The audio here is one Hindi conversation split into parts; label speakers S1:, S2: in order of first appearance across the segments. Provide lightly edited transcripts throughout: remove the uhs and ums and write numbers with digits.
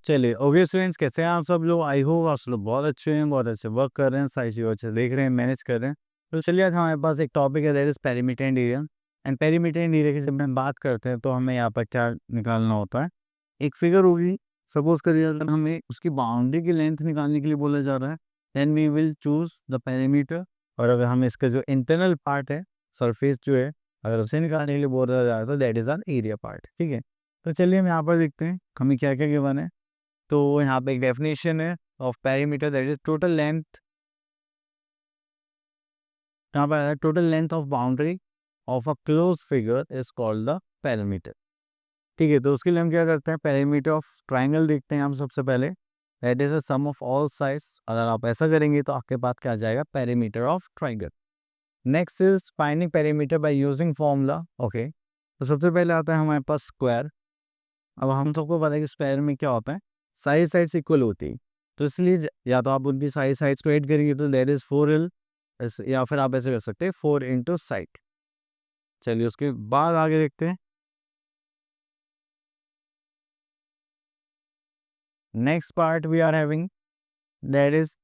S1: चलिए, ओके स्टूडेंट्स, कैसे हैं आप सब लोग? आई होप आप सब लोग बहुत अच्छे हैं, बहुत अच्छे वर्क कर रहे हैं, सारी चीज़ें अच्छे देख रहे हैं, मैनेज कर रहे हैं। तो चलिए, आज हमारे पास एक टॉपिक है, that is perimeter and area. And perimeter and area की जब हम बात करते हैं तो हमें यहाँ पर क्या निकालना होता है, एक फिगर होगी। सपोज करिए अगर हमें उसकी बाउंड्री की लेंथ निकालने के लिए बोला जा रहा है, then we will choose the perimeter. और अगर हमें इसका जो इंटरनल पार्ट है, सरफेस जो है, अगर उसे निकालने के लिए बोला जा रहा है तो that is our area part. ठीक है, तो चलिए हम यहाँ पर देखते हैं हमें क्या क्या गिवन है। तो यहाँ पे एक डेफिनेशन है of perimeter, that is total length. यहाँ पर total length of boundary of a close figure is called the perimeter. ठीक है, तो उसके लिए हम क्या करते हैं, पेरीमीटर ऑफ ट्राइंगल देखते हैं हम सबसे पहले। That is a sum of all sides. अगर आप ऐसा करेंगे तो आपके पास क्या आ जाएगा, perimeter of triangle. Next is finding perimeter by using formula. Okay, तो सबसे पहले आता है हमारे पास स्क्वायर। अब हम सबको पता है कि स्क्वायर में क्या होता है, सारी साइड्स इक्वल होती है। तो इसलिए या तो आप उनकी सारी साइड्स को ऐड करेंगे तो दैट इज 4l, या फिर आप ऐसे कर सकते हैं 4 इंटू साइड। चलिए उसके बाद आगे देखते हैं। Next part we are having, that is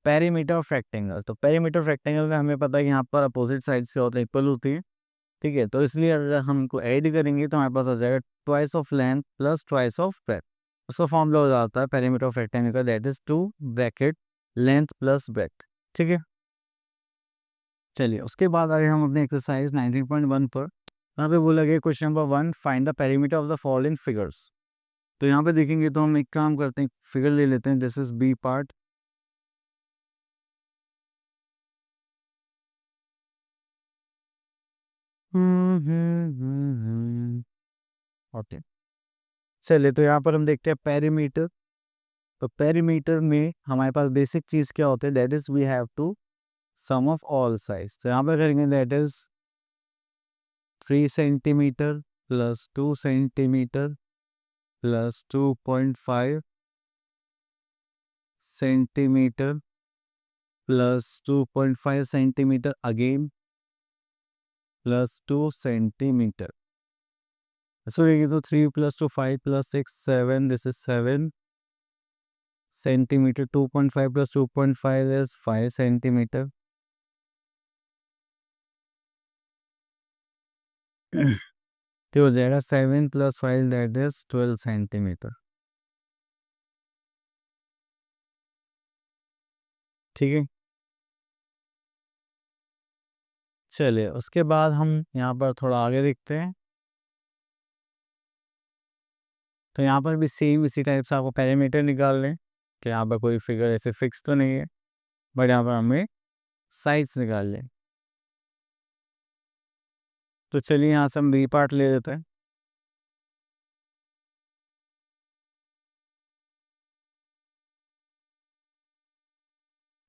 S1: perimeter of rectangle. तो पेरीमीटर ऑफ रेक्टेंगल में हमें पता है कि यहाँ पर अपोजिट साइड्स क्या होते हैं, इक्वल होती है। ठीक है, तो इसलिए अगर हम इनको ऐड करेंगे तो हमारे पास आ जाएगा twice of length plus twice of breadth. उसका फॉर्मूला हो जाता है पेरीमीटर ऑफ रेक्टेंगल का, that is 2 bracket length plus breadth. ठीक है, चलिए उसके बाद आगे हम अपने एक्सरसाइज 19.1 पर। यहाँ पे बोला गया question number 1, find the perimeter of the following figures. तो यहाँ पे देखेंगे तो हम एक काम करते हैं, फिगर ले लेते हैं, this is B part. Okay, चलिए तो यहाँ पर हम देखते हैं पेरीमीटर। तो पेरीमीटर में हमारे पास बेसिक चीज क्या होते हैं, that is we have to sum of all sides. तो यहाँ पर करेंगे that is 3 centimetre plus 2 centimetre plus 2.5 centimetre plus 2.5 centimetre again plus 2 centimetre. इसको देखिए तो 3 plus 2 5 plus 6 7, this is 7 centimetre. 2.5 plus 2.5 is 5 centimetre. तो हो जाएगा 7 प्लस 5 दैट इज 12 सेंटीमीटर। ठीक है, चलिए उसके बाद हम यहाँ पर थोड़ा आगे देखते हैं। तो यहाँ पर भी सेम इसी टाइप से आपको पैरामीटर निकाल लें कि यहाँ पर कोई फिगर ऐसे फिक्स तो नहीं है, बट यहाँ पर हमें साइड्स निकाल लें। तो चलिए यहाँ से हम बी पार्ट ले लेते हैं।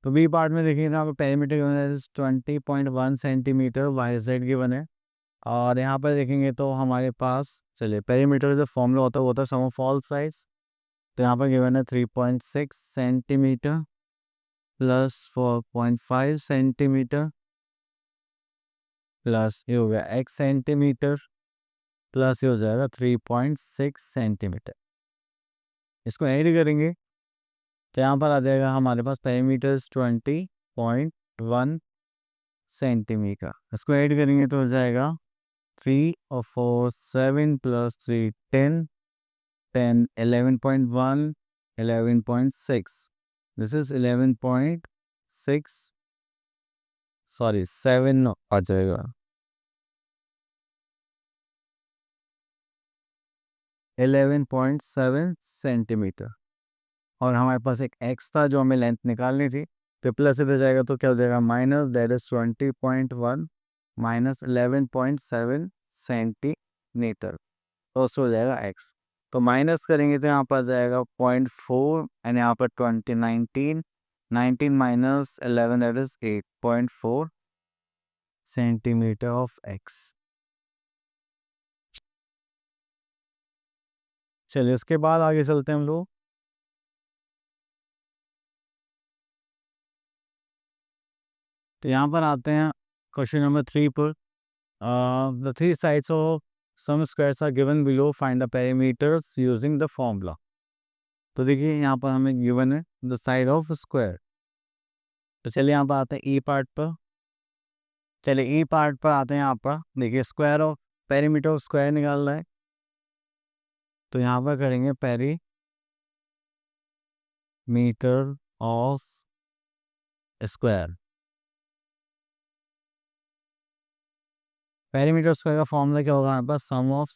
S1: तो बी पार्ट में देखिए यहाँ पर पैरामीटर गिवन है 20.1 सेंटीमीटर, वाई जेड गिवन है। और यहाँ पर देखेंगे तो हमारे पास, चलिए पेरीमीटर जो फॉर्मूला होता है वो होता है सम ऑफ ऑल साइड्स। तो यहाँ पर गिवन है 3.6 सेंटीमीटर प्लस 4.5 सेंटीमीटर प्लस ये हो गया x सेंटीमीटर प्लस ये हो जाएगा 3.6 सेंटीमीटर। इसको ऐड करेंगे तो यहाँ पर आ जाएगा हमारे पास पेरीमीटर 20.1 सेंटीमीटर। इसको ऐड करेंगे तो हो जाएगा 3 और 4 7 प्लस 3 10 10 11.1 11.6, दिस इज 11.6, सॉरी 7 आ जाएगा, 11.7 सेंटीमीटर। और हमारे पास एक एक्स था जो हमें लेंथ निकालनी थी, तो प्लस इधर जाएगा तो क्या हो जाएगा, minus, that is 20.1 minus 11.7 centimetre. तो उससे हो जाएगा एक्स। तो माइनस करेंगे तो यहाँ पर आ जाएगा 0.4 एंड यहाँ पर 20 19 19 minus 11 that is 8.4 centimetre of x. चलिए उसके बाद आगे चलते हैं हम लोग। तो यहाँ पर आते हैं क्वेश्चन नंबर 3 पर। the three sides of some squares are given below, find the perimeters using the formula। तो देखिए यहाँ पर हमें गिवन है द साइड ऑफ स्क्वायर। तो चलिए यहाँ पर आते हैं ई पार्ट पर। चलिए ई पार्ट पर आते हैं। यहाँ पर देखिए square of perimeter of square निकालना है। तो यहाँ पर करेंगे perimeter of square. Perimeter square का फॉर्मूला क्या होगा हमारे पास? सम ऑफ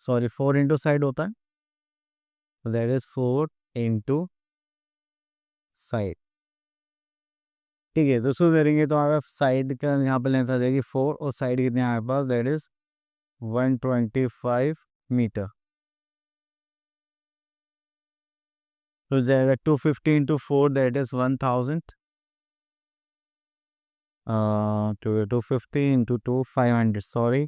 S1: 4 इंटू साइड होता है, दैट इज 4 इंटू साइड। ठीक है, तो शुरू करेंगे तो हमारे साइड का यहाँ पर लेंथ आ जाएगी 4 और साइड कितने हमारे पास? That is 125 metre. तो जाएगा 250 into 4 that is 1000। 250 into 2 500, sorry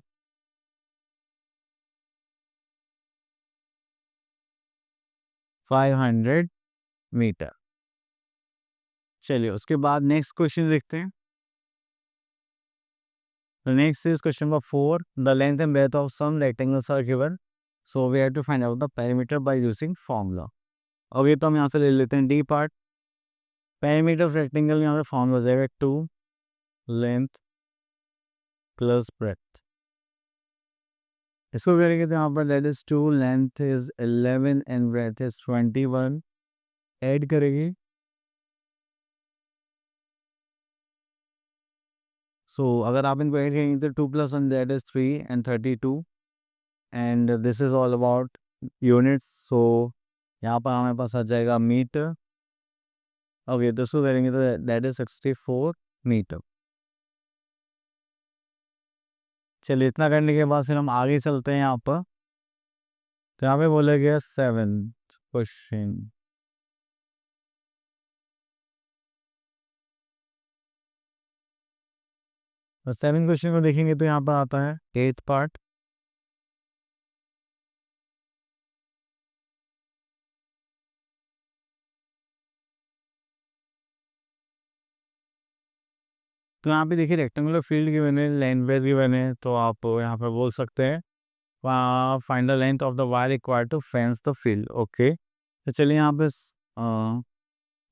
S1: 500 metre. चलिए उसके बाद नेक्स्ट क्वेश्चन देखते हैं। The next is question number 4. The length and breadth of some rectangles are given. So we have to find out the perimeter by using formula. अब ये तो हम यहाँ से ले लेते हैं D part. Perimeter of rectangle यहाँ पे फॉर्मूला हो जाएगा 2 लेंथ प्लस ब्रेथ। इसको करेंगे तो यहाँ पर that is 2 length is 11 and breadth is 21 add करेंगे। सो अगर आप इनको ऐड करेंगे तो 2 plus 1 that is 3 and 32 and this is all about units. सो यहाँ पर हमारे पास आ जाएगा मीटर। ओके, तो इसको करेंगे तो दैट इज 64 मीटर। चलिए इतना करने के बाद फिर हम आगे चलते हैं यहाँ पर। तो यहाँ पे बोला गया 7th क्वेश्चन। तो 7th क्वेश्चन को देखेंगे तो यहाँ पर आता है 8th पार्ट। तो यहाँ पे देखिए रेक्टेंगुलर फील्ड की बने, लेंथ ब्रेथ की बने, तो आप यहाँ पर बोल सकते हैं find the length of the wire required to fence the field. Okay, तो चलिए यहाँ पे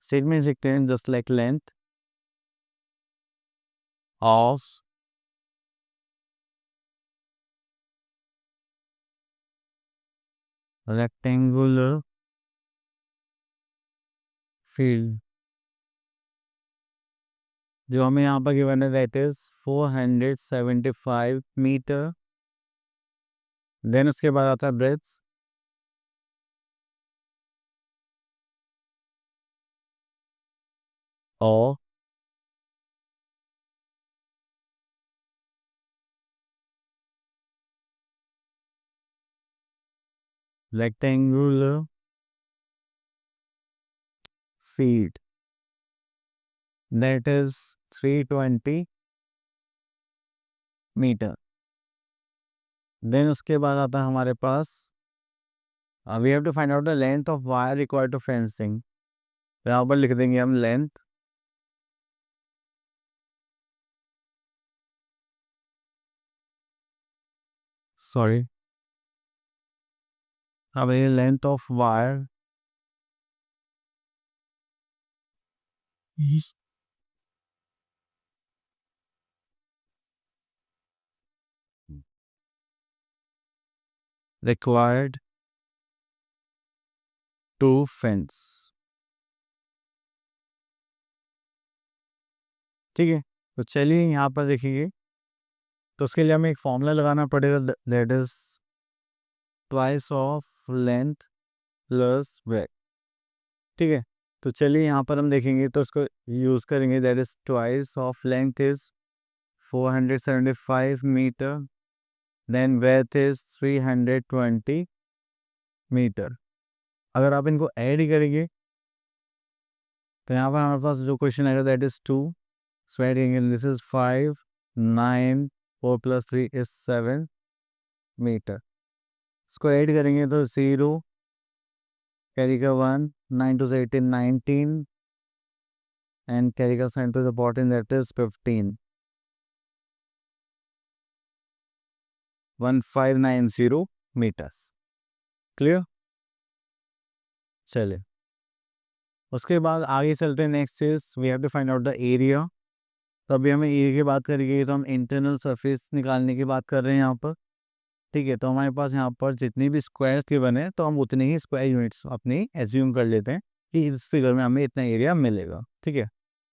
S1: स्टेटमेंट लिखते हैं just like length of rectangular field जो हमें यहाँ पर गिवन है दैट इज 475 मीटर। देन उसके बाद आता है ब्रेथ और rectangular feet that is 320 metre. Then उसके बाद आता है हमारे पास we have to find out the length of wire required to fencing. तो यहाँ पर लिख देंगे हम लेंथ सॉरी अब ये length of wire required to fence। ठीक है, तो चलिए यहाँ पर देखिए, तो उसके लिए हमें एक फॉर्मूला लगाना पड़ेगा that is twice of length plus breadth. ठीक है, तो चलिए यहाँ पर हम देखेंगे तो उसको यूज़ करेंगे that is twice of length is 475 metre then breadth is 320 metre. अगर आप इनको ऐड करेंगे तो यहाँ पर हमारे पास जो क्वेश्चन आएगा दैट इज 2। सो ऐड करेंगे this is 5 9 4 plus 3 is 7 metre. इसको ऐड करेंगे तो 0 कैरी का 1 9 to 18 19 and carry का sign to the bottom that is 15 1590 meters। Clear? चलिए, उसके बाद आगे चलते हैं। Next is we have to find out the area. तो अभी हमें एरिया की बात करेंगे, तो हम इंटरनल सरफेस निकालने की बात कर रहे हैं यहाँ पर। ठीक है, तो हमारे पास यहाँ पर जितनी भी स्क्वायर्स के बने तो हम उतने ही स्क्वायर यूनिट्स अपनी एज्यूम कर लेते हैं कि इस फिगर में हमें इतना एरिया मिलेगा। ठीक है,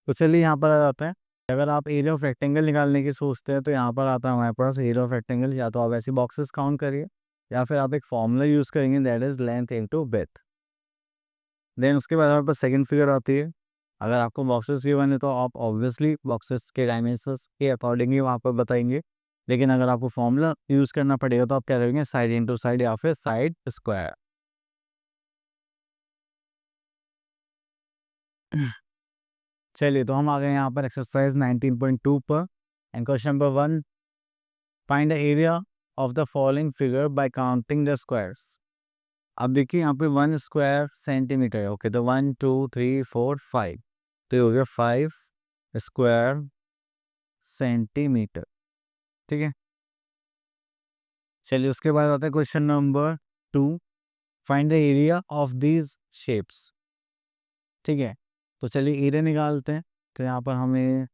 S1: तो चलिए यहाँ पर आ जाते हैं। अगर आप एरिया ऑफ रेक्टेंगल निकालने की सोचते हैं तो यहाँ पर आता है हमारे पास एरिया ऑफ रेक्टेंगल। या तो आप ऐसे बॉक्सेस काउंट करिए या फिर आप एक फॉर्मूला यूज़ करेंगे, that is length into breadth. Then उसके बाद हमारे पास सेकंड फिगर आती है। अगर आपको बॉक्सेस गिवन है तो आप ऑब्वियसली बॉक्सेस के डायमेंशंस के अकॉर्डिंगली वहाँ पर बताएंगे। लेकिन अगर आपको फॉर्मूला यूज़ करना पड़ेगा तो आप क्या करेंगे, साइड इंटू साइड या फिर साइड स्क्वायर। चलिए, तो हम आ गए यहाँ पर एक्सरसाइज 19.2 पर। And question number 1, find the area of the following figure by counting the squares. अब देखिए यहाँ पे 1 स्क्वायर सेंटीमीटर है। ओके, तो 1 2 3 4 5, तो ये हो गया 5 स्क्वायर सेंटीमीटर। ठीक है, चलिए उसके बाद आता है question number 2, find the area of these shapes. ठीक है, तो चलिए एरिया निकालते हैं। तो यहाँ पर हमें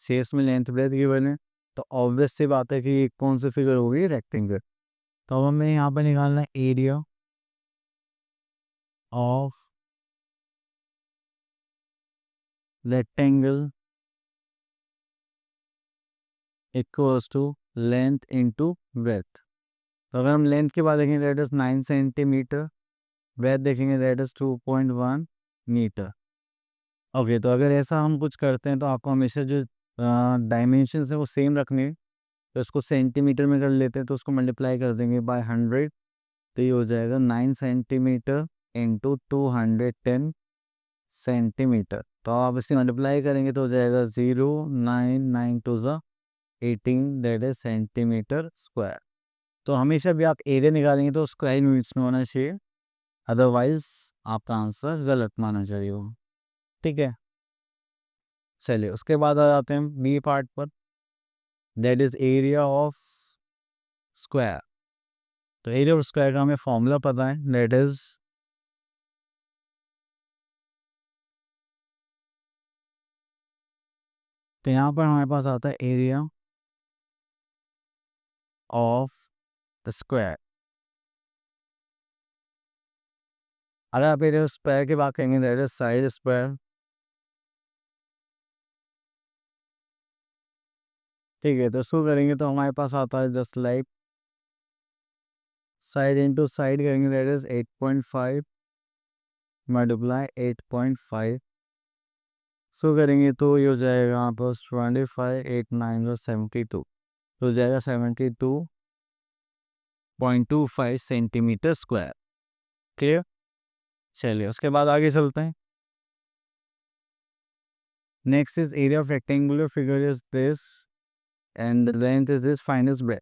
S1: शेप्स में लेंथ ब्रेथ गिवन है, तो ऑब्वियस सी बात है कि ये कौन सी फिगर होगी, रेक्टेंगल। तो अब हमें यहाँ पर निकालना है area of rectangle equals to length into breadth. तो अगर हम लेंथ की बात देखेंगे दैट इज 9 सेंटीमीटर, ब्रेथ देखेंगे दैट इज 2.1 मीटर। ओके, तो अगर ऐसा हम कुछ करते हैं तो आपको हमेशा जो डायमेंशन है वो सेम रखने हैं। तो इसको सेंटीमीटर में कर लेते हैं, तो उसको मल्टीप्लाई कर देंगे बाय 100। तो ये हो जाएगा 9 सेंटीमीटर इंटू 210 सेंटीमीटर। तो आप इसकी मल्टीप्लाई करेंगे तो हो जाएगा 0.992 दैट इज सेंटीमीटर स्क्वायर। तो हमेशा भी आप एरिया निकालेंगे तो स्क्वायर यूनिट्स में होना चाहिए, अदरवाइज आपका आंसर गलत माना जाएगा। ठीक है, चलिए उसके बाद आ जाते हैं बी पार्ट पर, that is area of square. तो एरिया ऑफ स्क्वायर का हमें फॉर्मूला पता है, दैट इज तो यहाँ पर हमारे पास आता है एरिया ऑफ द स्क्वायर। अगर आप एरिया ऑफ स्क्वायर की बात करेंगे दैट इज साइड स्क्वायर। ठीक है, तो इसको करेंगे तो हमारे पास आता है just like side into side करेंगे दैट इज 8.5 मल्टीप्लाई 8.5। सो करेंगे तो ये हो जाएगा यहाँ पर 25 8 9 72, तो हो जाएगा 72.25 सेंटीमीटर स्क्वायर। क्लियर, चलिए उसके बाद आगे चलते हैं। Next is area of rectangular figure is this and length is this, find is breadth.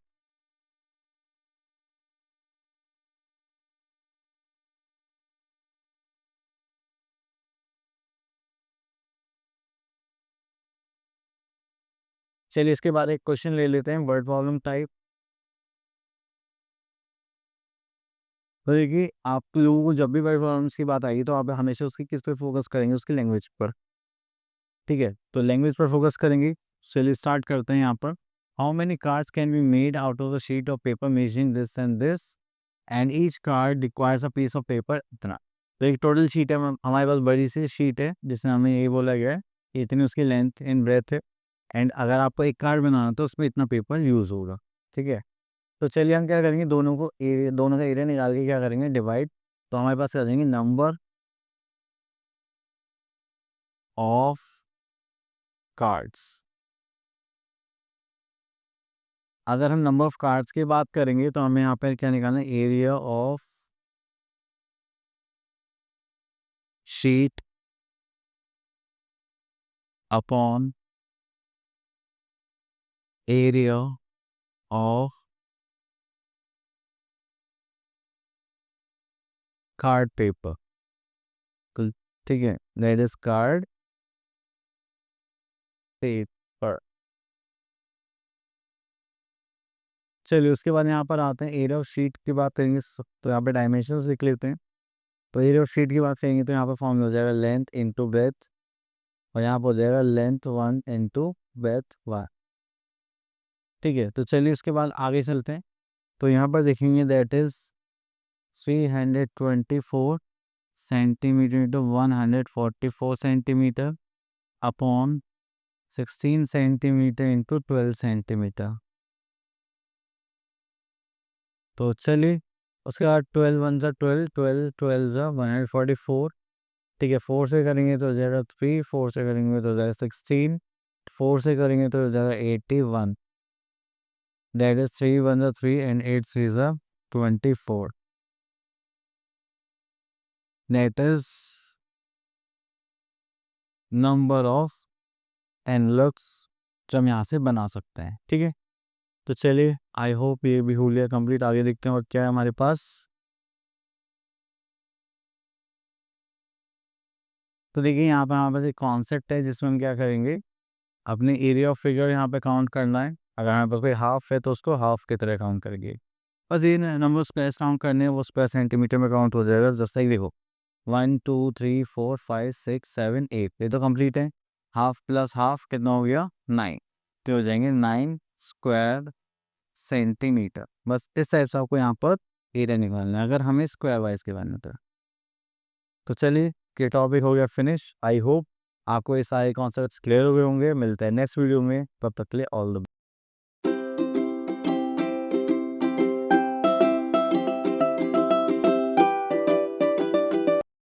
S1: चलिए इसके बाद एक क्वेश्चन ले लेते हैं, वर्ड प्रॉब्लम टाइप। तो देखिए, आप लोगों को जब भी वर्ड प्रॉब्लम्स की बात आएगी तो आप हमेशा उसकी किस पे फोकस करेंगे, उसकी लैंग्वेज पर। ठीक है, तो लैंग्वेज पर फोकस करेंगे। चलिए स्टार्ट करते हैं यहाँ पर। How many cards can be made out of the sheet of paper measuring this and this and each card requires a piece of paper इतना। तो एक टोटल शीट है, हमारे पास बड़ी सी शीट है जिसमें हमें ये बोला गया है कि इतनी उसकी लेंथ एंड ब्रेथ है, एंड अगर आपको एक कार्ड बनाना तो उसमें इतना पेपर यूज़ होगा। ठीक है, तो चलिए हम क्या करेंगे, दोनों को दोनों का एरिया निकाल के क्या करेंगे, डिवाइड। तो हमारे पास कर देंगे नंबर ऑफ कार्ड्स। अगर हम नंबर ऑफ कार्ड्स की बात करेंगे तो हमें यहाँ पर क्या निकालना है, area of sheet upon area of card paper. ठीक है, दैट इज कार्ड पेपर। चलिए उसके बाद यहाँ पर आते हैं, एरिया ऑफ शीट की बात करेंगे तो यहाँ पे डायमेंशंस लिख लेते हैं। तो एरिया ऑफ शीट की बात करेंगे तो यहाँ पर फॉर्म हो जाएगा लेंथ इंटू ब्रेथ, और यहाँ पर हो जाएगा लेंथ 1 इंटू ब्रेथ 1। ठीक है, तो चलिए उसके बाद आगे चलते हैं। तो यहाँ पर देखेंगे that is 324 centimetre into 144 centimetre upon 16 centimetre into 12 centimetre. तो चलिए उसके बाद 12 1 जा 12, 12 12 जा 144। ठीक है, 4 से करेंगे तो हो जाएगा 3, 4 से करेंगे तो हो जाएगा 16, 4 से करेंगे तो हो जाएगा 81। दैट इज 3 1 जा 3 एंड 8 3 जा 24। दैट इज नंबर ऑफ एनलॉग्स जो हम यहाँ से बना सकते हैं। ठीक है, तो चलिए आई होप ये भी हो गया कंप्लीट। आगे देखते हैं और क्या है हमारे पास। तो देखिए यहाँ पर हमारे पास एक कॉन्सेप्ट है जिसमें हम क्या करेंगे, अपने एरिया ऑफ फिगर यहाँ पे काउंट करना है। अगर हमारे पास कोई हाफ है तो उसको हाफ की तरह काउंट करेंगे। बस ये नंबर स्क्वायर काउंट करने हैं, वो स्क्वायर सेंटीमीटर में काउंट हो जाएगा। जैसे ही देखो 1 2 3 4 5 6 7 8, ये तो कंप्लीट है। हाफ प्लस हाफ कितना हो गया 9, तो हो जाएंगे 9 स्क्वायर सेंटीमीटर। बस इस टाइप से आपको यहाँ पर एरिया निकालना है अगर हमें स्क्वायर वाइज के बारे में। तो चलिए ये टॉपिक हो गया फिनिश। आई होप आपको ये सारे कॉन्सेप्ट्स क्लियर हो गए होंगे। मिलते हैं नेक्स्ट वीडियो में, तब तक के लिए ऑल द